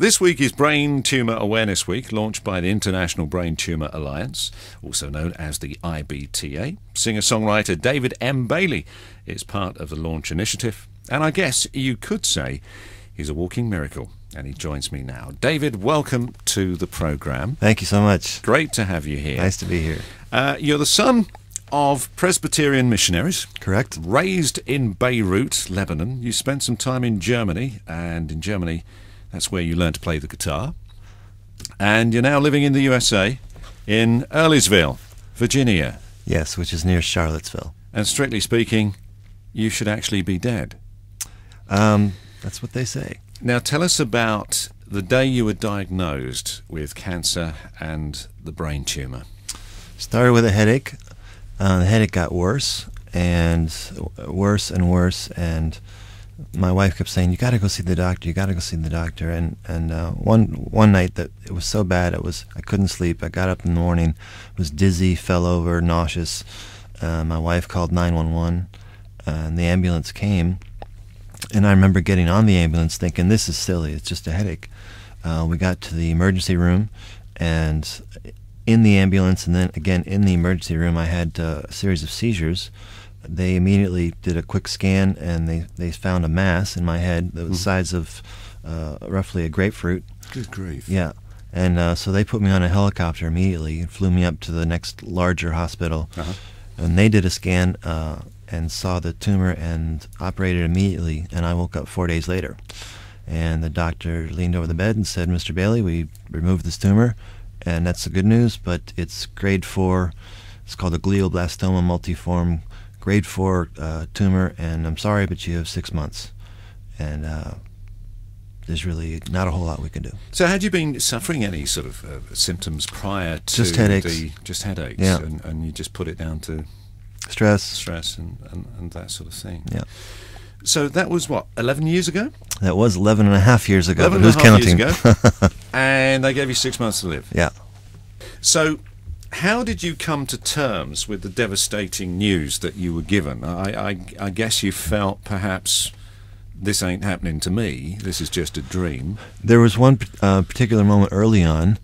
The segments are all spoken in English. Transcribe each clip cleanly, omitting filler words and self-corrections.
This week is Brain Tumour Awareness Week, launched by the International Brain Tumour Alliance, also known as the IBTA. Singer-songwriter David M. Bailey is part of the launch initiative, and I guess you could say he's a walking miracle, and he joins me now. David, welcome to the programme. Thank you so much. Great to have you here. Nice to be here. You're the son of Presbyterian missionaries. Correct. Raised in Beirut, Lebanon. You spent some time in Germany, and in Germany, that's where you learned to play the guitar. And you're now living in the USA, in Earlysville, Virginia. Yes, which is near Charlottesville. And strictly speaking, you should actually be dead. That's what they say. Now tell us about the day you were diagnosed with cancer and the brain tumour. Started with a headache. The headache got worse and worse and worse, and my wife kept saying, "You got to go see the doctor. You got to go see the doctor." And one night that it was so bad, I couldn't sleep. I got up in the morning, was dizzy, fell over, nauseous. My wife called 911, and the ambulance came. And I remember getting on the ambulance thinking, "This is silly. It's just a headache." We got to the emergency room, and in the ambulance and then again in the emergency room, I had a series of seizures. They immediately did a quick scan, and they found a mass in my head that was the size of roughly a grapefruit. Good grief. Yeah. And so they put me on a helicopter immediately and flew me up to the next larger hospital. And they did a scan and saw the tumor and operated immediately, and I woke up 4 days later. And the doctor leaned over the bed and said, "Mr. Bailey, we removed this tumor, and that's the good news, but it's grade 4. It's called a glioblastoma multiforme, grade 4 tumor, and I'm sorry, but you have 6 months." And there's really not a whole lot we can do. So had you been suffering any sort of symptoms prior to just headaches? Just headaches, yeah. And you just put it down to stress and that sort of thing. Yeah. So that was, what, 11 years ago? That was 11 and a half years ago. 11 but who's counting? Years ago. And they gave you 6 months to live. Yeah. So how did you come to terms with the devastating news that you were given? I guess you felt perhaps, this ain't happening to me, this is just a dream. There was one particular moment early on.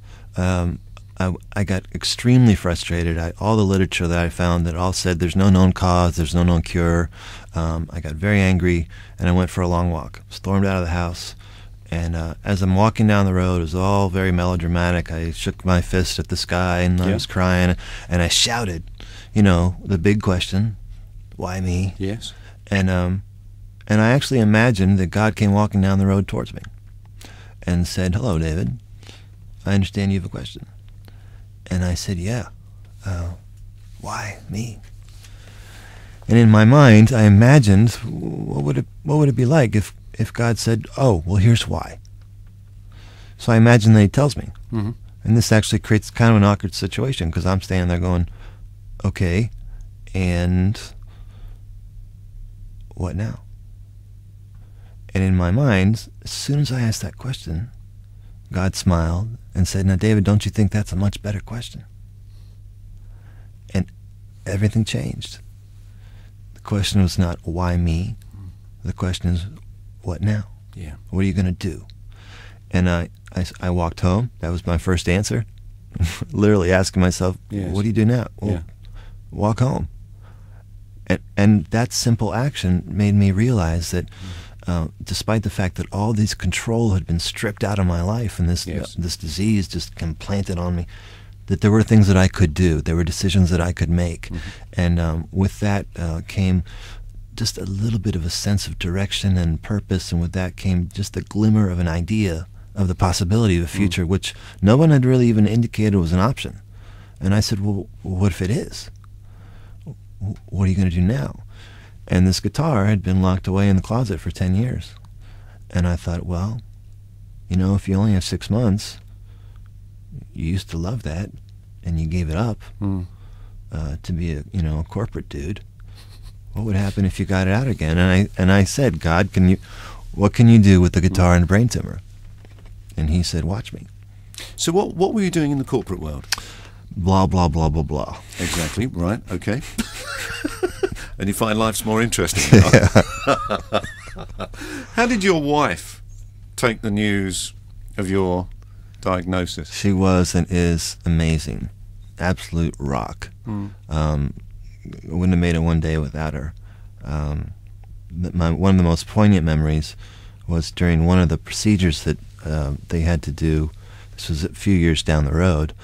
I got extremely frustrated. All the literature that I found that all said there's no known cause, there's no known cure. I got very angry, and I went for a long walk. Stormed out of the house, and as I'm walking down the road, it was all very melodramatic. I shook my fist at the sky, and I was crying, and I shouted, the big question, why me? Yes. And I actually imagined that God came walking down the road towards me and said, "Hello, David. I understand you have a question." And I said, "Yeah. Why me?" And in my mind, I imagined, what would it be like if God said, "Oh, well, here's why." So I imagine that he tells me. Mm-hmm. And this actually creates kind of an awkward situation, because I'm standing there going, "Okay, and what now?" And in my mind, as soon as I asked that question, God smiled and said, "Now, David, don't you think that's a much better question?" And everything changed. The question was not, why me? The question is, what now? Yeah. What are you going to do? And I walked home. That was my first answer. Literally asking myself, what do you do now? Well, walk home. And that simple action made me realize that despite the fact that all this control had been stripped out of my life, and this disease just implanted on me, that there were things that I could do. There were decisions that I could make. And with that came just a little bit of a sense of direction and purpose, and with that came just a glimmer of an idea of the possibility of a future, which no one had really even indicated was an option. And I said, "Well, what if it is? What are you going to do now?" And this guitar had been locked away in the closet for 10 years. And I thought, well, if you only have 6 months, you used to love that, and you gave it up to be a corporate dude. What would happen if you got it out again? And I said, "God, what can you do with the guitar and the brain tumor?" And he said, "Watch me." So what were you doing in the corporate world? Blah, blah, blah, blah, blah. Exactly, right, okay. And you find life's more interesting now. How did your wife take the news of your diagnosis. She was and is amazing. Absolute rock. Wouldn't have made it one day without her. One of the most poignant memories was during one of the procedures that they had to do. This was a few years down the road.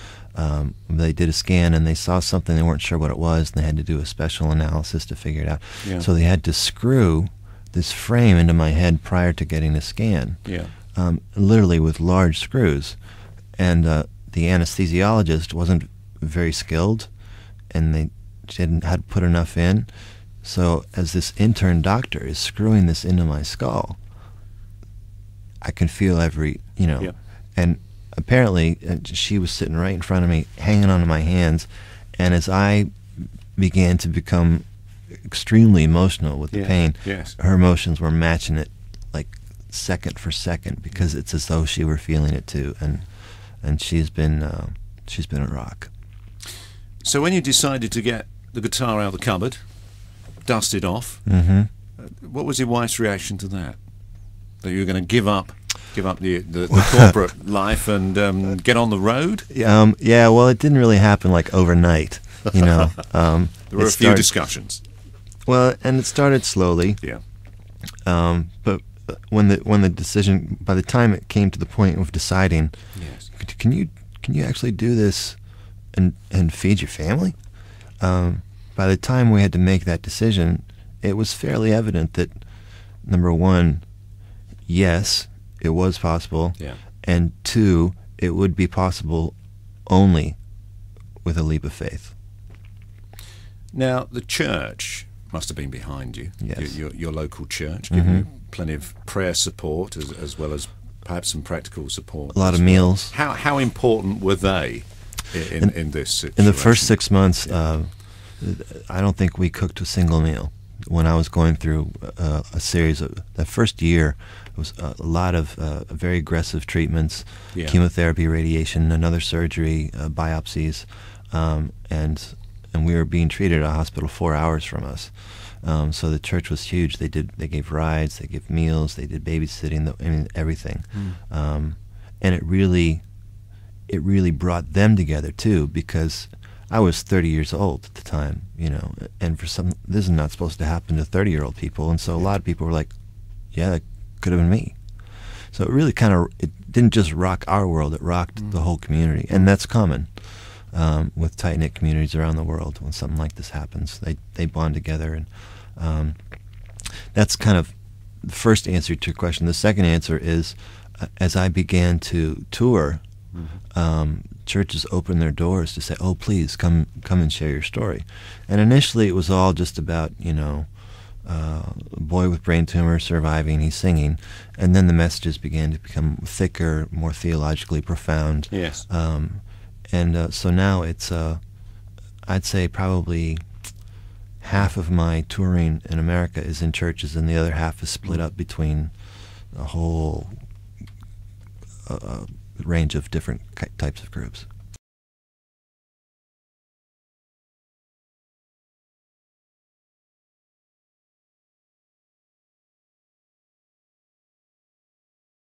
They did a scan and they saw something, they weren't sure what it was, and they had to do a special analysis to figure it out. Yeah. So they had to screw this frame into my head prior to getting a scan, literally with large screws. And the anesthesiologist wasn't very skilled, and they hadn't put enough in. So as this intern doctor is screwing this into my skull, I can feel every, and apparently she was sitting right in front of me, hanging onto my hands, and as I began to become extremely emotional with the pain, her emotions were matching it like second for second, because it's as though she were feeling it too, and she's been a rock. So when you decided to get the guitar out of the cupboard, dust it off, what was your wife's reaction to that? That you were going to give up the corporate life and get on the road? Yeah, well, it didn't really happen like overnight, There were a few discussions. Well, and it started slowly. Yeah. But when the decision, by the time it came to the point of deciding, can you actually do this and feed your family? By the time we had to make that decision, it was fairly evident that, number one, yes, it was possible, and two, it would be possible only with a leap of faith. Now, the church must have been behind you, yes. your local church, giving you plenty of prayer support as well as perhaps some practical support. A lot of meals. How important were they in this situation? In the first 6 months, I don't think we cooked a single meal. When I was going through a series of, that first year, it was a lot of very aggressive treatments, chemotherapy, radiation, another surgery, biopsies, and we were being treated at a hospital 4 hours from us. So the church was huge. They gave rides, they gave meals, they did babysitting, everything. And it really brought them together too, because I was 30 years old at the time, and for some, this is not supposed to happen to 30-year-old people, and so a lot of people were like, yeah, that could have been me. So it really it didn't just rock our world, it rocked the whole community, and that's common with tight-knit communities around the world. When something like this happens, they bond together, and that's kind of the first answer to your question. The second answer is, as I began to tour, churches opened their doors to say, "Oh, please come and share your story." And initially, it was all just about a boy with brain tumor surviving, he's singing, and then the messages began to become thicker, more theologically profound. Yes. So now it's I'd say probably half of my touring in America is in churches, and the other half is split up between a whole range of different types of groups.